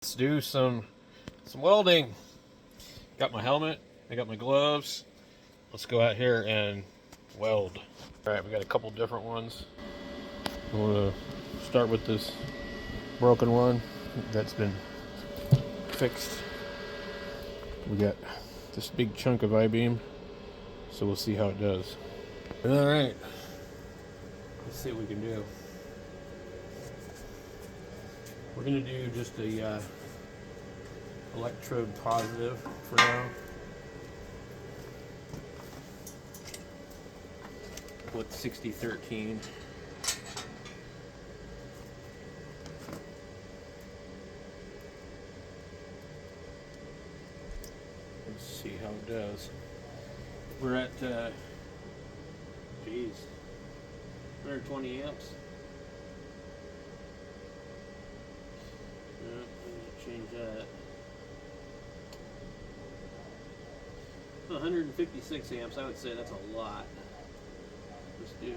Let's do some welding. Got my helmet, I got my gloves. Let's go out here and weld. All right, we got a couple different ones. I'm gonna start with this broken one that's been fixed. We got this big chunk of I-beam, so we'll see how it does. All right, let's see what we can do. We're gonna do just a electrode positive for now. With 6013. Let's see how it does. We're at, geez, 120 amps. Change that. 156 amps, I would say that's a lot. Let's do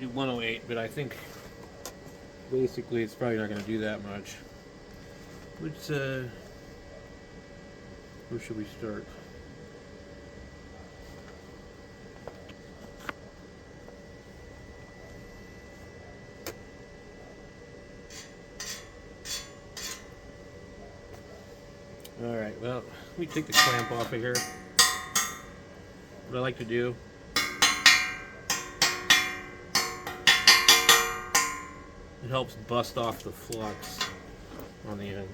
do 108, but I think basically it's probably not going to do that much. Where should we start? Alright, well, let me take the clamp off of here. What I like to do, it helps bust off the flux on the end.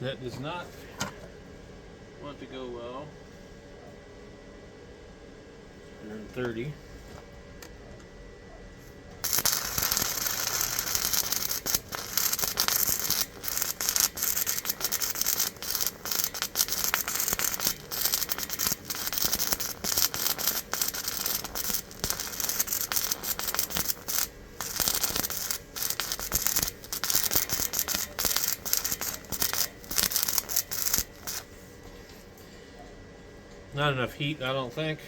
That does not want to go well. 130. Not enough heat, I don't think.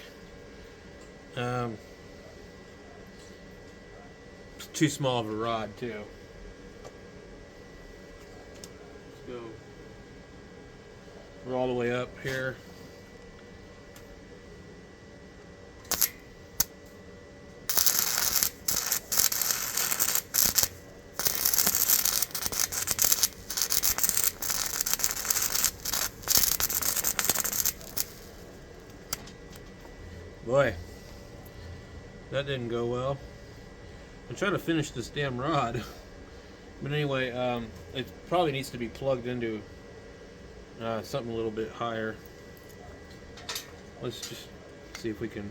It's too small of a rod, too. Let's go. We're all the way up here. Boy, that didn't go well. I'm trying to finish this damn rod. But anyway, it probably needs to be plugged into something a little bit higher. Let's just see if we can.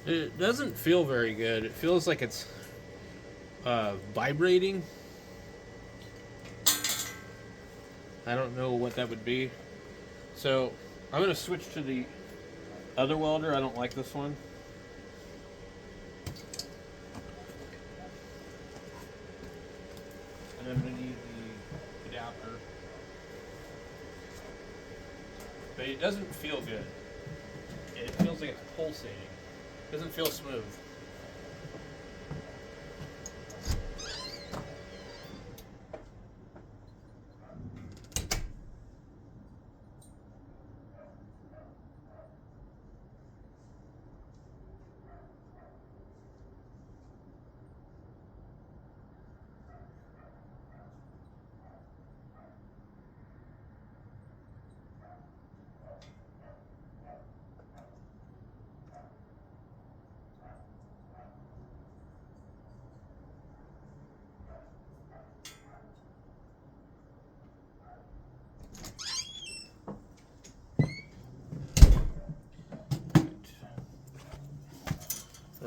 It doesn't feel very good. It feels like it's vibrating. I don't know what that would be. So I'm going to switch to the other welder. I don't like this one. And I'm going to need the adapter. But it doesn't feel good. It feels like it's pulsating. It doesn't feel smooth.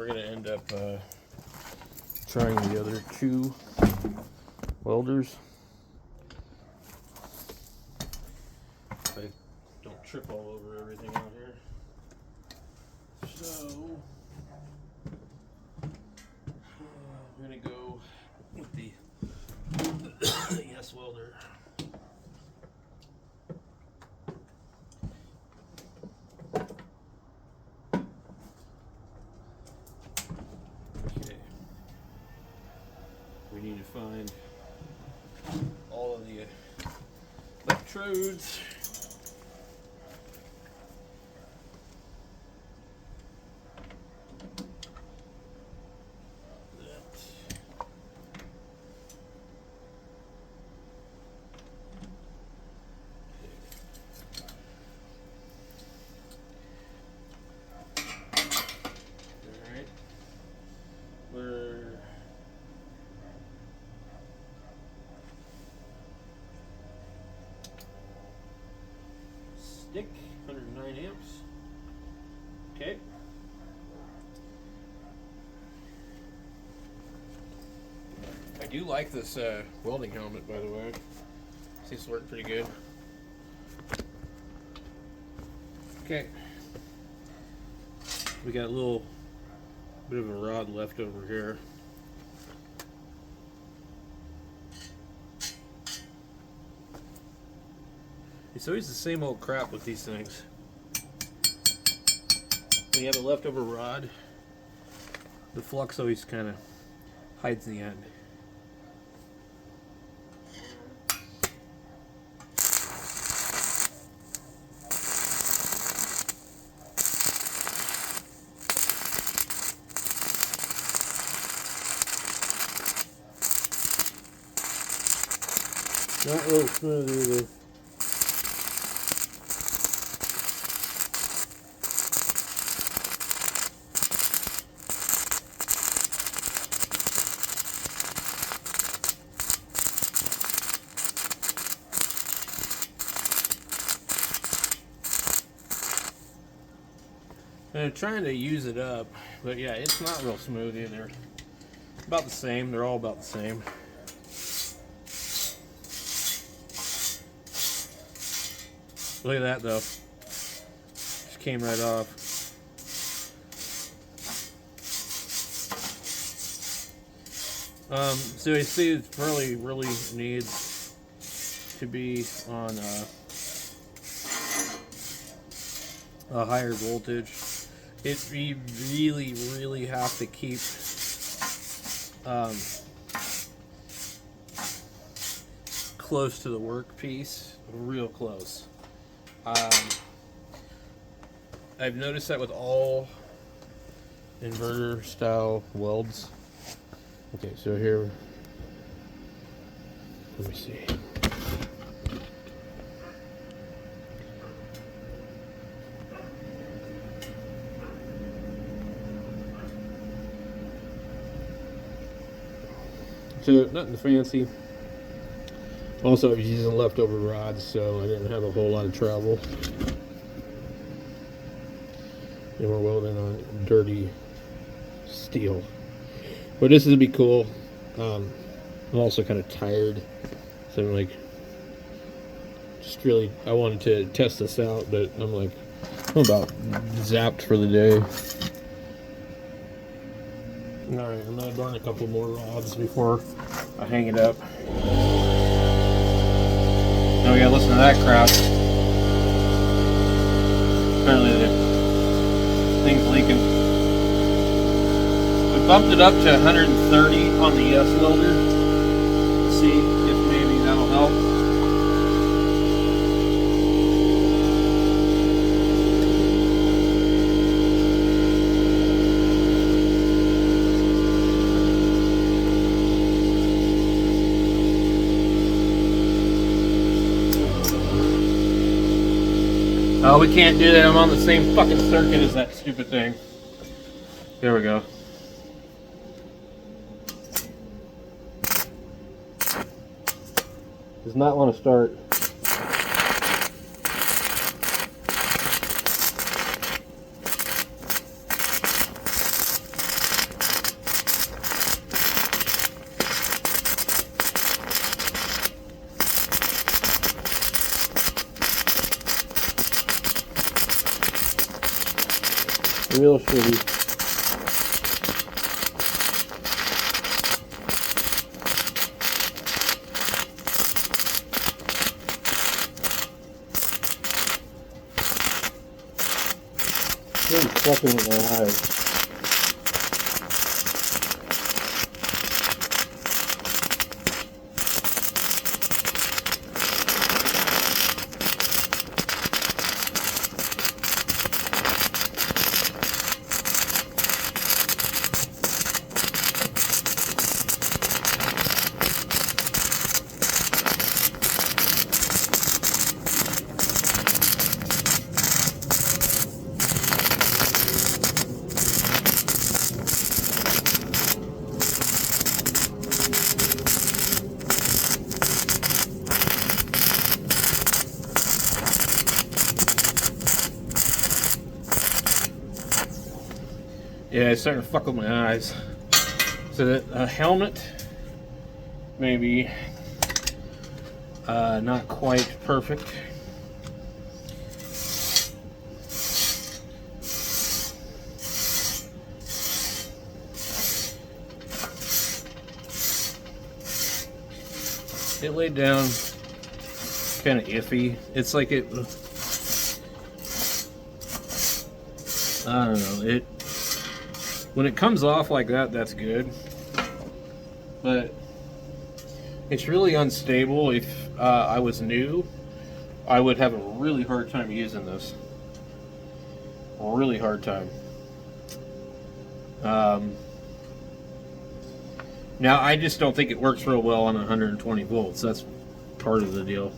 we're going to end up trying the other two welders. I don't trip all over everything out here. So we're going to go with the yes welder. Okay. We need to find all of the electrodes. Stick, 109 amps. Okay. I do like this welding helmet, by the way. Seems to work pretty good. Okay. We got a little bit of a rod left over here. It's always the same old crap with these things. When you have a leftover rod, the flux always kind of hides the end. Not real smooth either. I'm trying to use it up, but yeah, it's not real smooth either. About the same, they're all about the same. Look at that though, just came right off. So you see it really needs to be on a higher voltage. You really have to keep close to the workpiece, real close. I've noticed that with all inverter style welds. Okay, so here, let me see. So nothing fancy. Also, I was using leftover rods, so I didn't have a whole lot of travel. And we're welding on dirty steel. But this is gonna be cool. I'm also kind of tired, so I'm like, just really, I wanted to test this out, but I'm like, I'm about zapped for the day. Alright, I'm gonna burn a couple more rods before I hang it up. Now we gotta listen to that crap. Apparently the thing's leaking. We bumped it up to 130 on the yes welder. Let's see if maybe that'll help. Oh, we can't do that. I'm on the same fucking circuit as that stupid thing. There we go. Does not want to start. Real shitty. Really fucking with my eyes. Yeah, it's starting to fuck with my eyes. So that a helmet, maybe not quite perfect. It laid down kind of iffy. It's like it, I don't know, it, when it comes off like that, that's good. But it's really unstable. If I was new, I would have a really hard time using this. A really hard time. Now, I just don't think it works real well on 120 volts. That's part of the deal.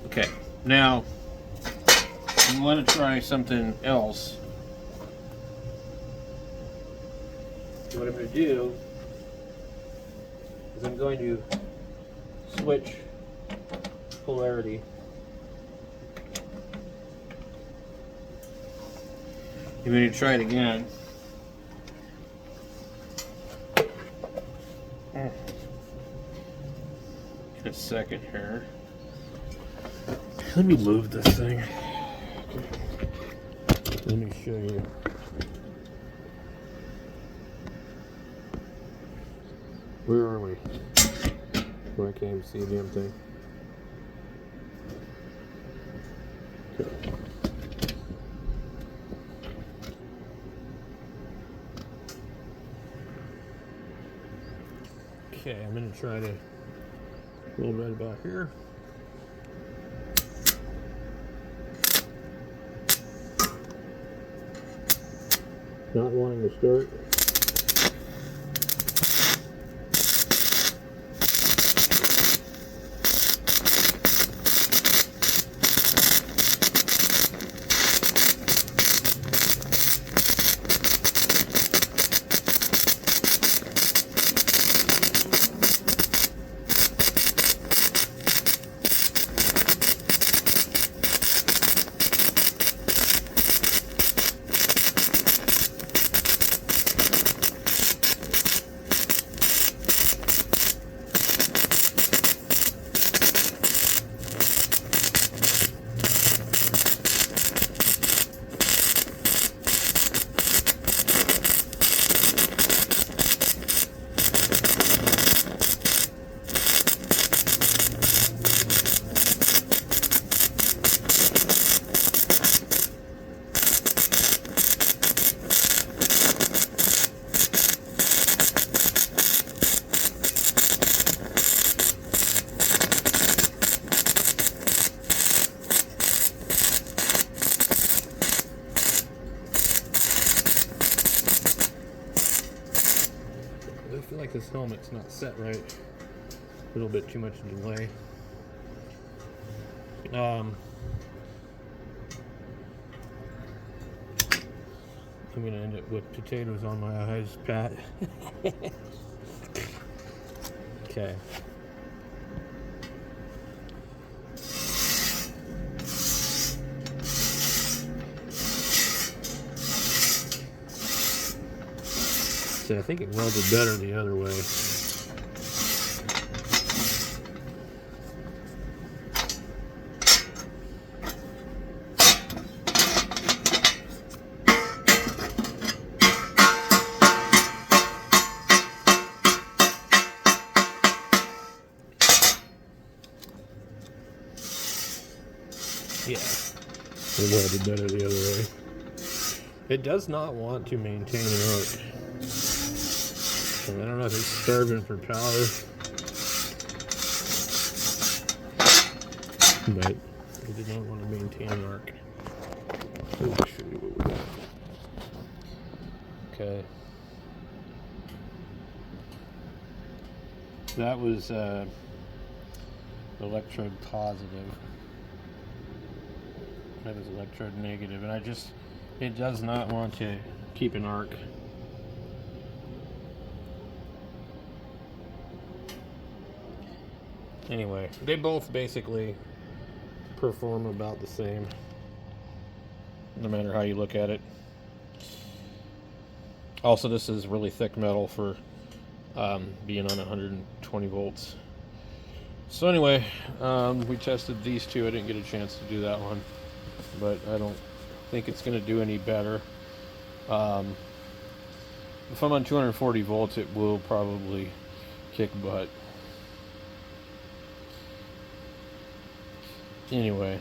Okay, now I'm going to try something else. What I'm going to do is I'm going to switch polarity. I'm going to try it again. In a second here. Let me move this thing. Let me show you. Where are we? Well, I can't even see a damn thing. Okay. Okay, I'm going to try to hold right about here. Not wanting to start. I feel like this helmet's not set right. A little bit too much delay. I'm gonna end up with potatoes on my eyes, Pat. Okay. See, I think it welded better the other way. Yeah, it welded better the other way. It does not want to maintain an arc. So I don't know if it's starving for power, but it did not want to maintain an arc. So let me show you what we got. Okay. That was electrode positive. That was electrode negative, and it does not want to keep an arc. Anyway, they both basically perform about the same, no matter how you look at it. Also, this is really thick metal for being on 120 volts. So anyway, we tested these two. I didn't get a chance to do that one, but I don't think it's going to do any better. If I'm on 240 volts, it will probably kick butt. Anyway,